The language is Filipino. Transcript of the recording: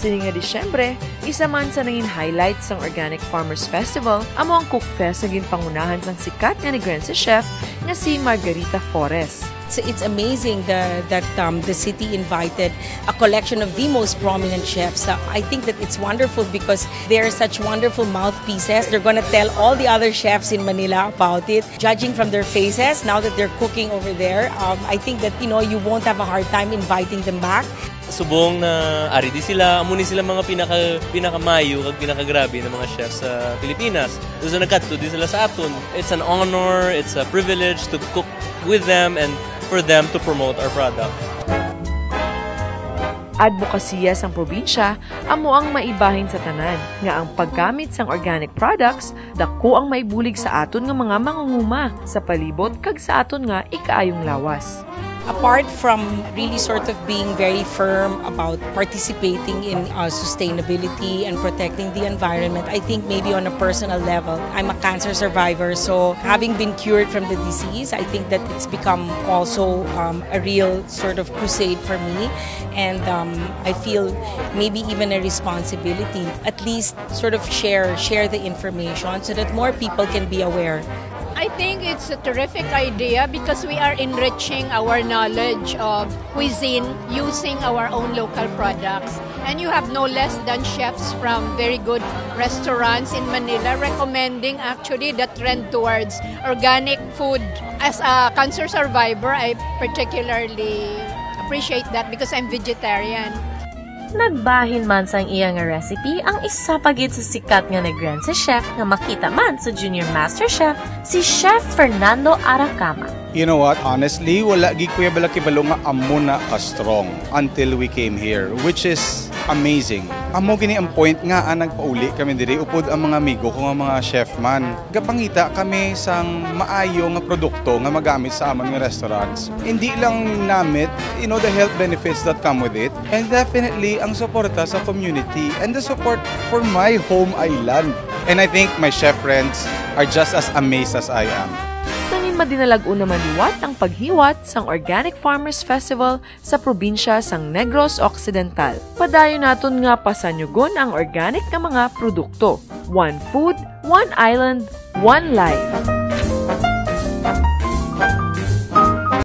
Sini nga Disyembre, isa man sa naging highlights ng Organic Farmers Festival amo ang Cook Fest naging pangunahan ng sikat nga Negrense chef nga si Margarita Forres. It's amazing that the city invited a collection of the most prominent chefs. I think that it's wonderful because they're such wonderful mouthpieces. They're going to tell all the other chefs in Manila about it. Judging from their faces, now that they're cooking over there, I think that you won't have a hard time inviting them back. Subong na ari di sila, amo ni sila mga pinakamayo kag pinakagrabe na mga chefs sa Pilipinas. So nagkadto di sila sa aton. It's an honor, it's a privilege to cook with them and for them to promote our product. Advokasya sang probinsya amo ang maibahin sa tanan nga ang paggamit sang organic products dako ang maibulig sa aton nga mga mangunguma sa palibot kag sa aton nga ikaayong lawas. Apart from really sort of being very firm about participating in sustainability and protecting the environment, I think maybe on a personal level, I'm a cancer survivor, so having been cured from the disease, I think that it's become also a real sort of crusade for me, and I feel maybe even a responsibility, at least sort of share the information so that more people can be aware. I think it's a terrific idea because we are enriching our knowledge of cuisine using our own local products. And you have no less than chefs from very good restaurants in Manila recommending actually the trend towards organic food. As a cancer survivor, I particularly appreciate that because I'm vegetarian. Nagbahin man sa iyang recipe ang isa pagid sa sikat nga Negrense chef nga makita man sa Junior Master Chef, si Chef Fernando Aracama. You know what? Honestly, wala gi kuya balaki-balo nga amo na ka-strong until we came here, which is amazing. Amo gini ang point nga nagpauli kami diri upod ang mga amigo ko nga mga chef man. Gapangita kami sang maayo nga produkto nga magamit sa amon nga restaurants. Hindi lang namit, the health benefits that come with it, and definitely ang suporta sa community and the support for my home island. And I think my chef friends are just as amazed as I am. Tangin madinalag una maniwat ang paghiwat sang Organic Farmers Festival sa probinsya sang Negros Occidental. Padayon naton nga pasanyugon ang organic nga mga produkto. One food, one island, one life.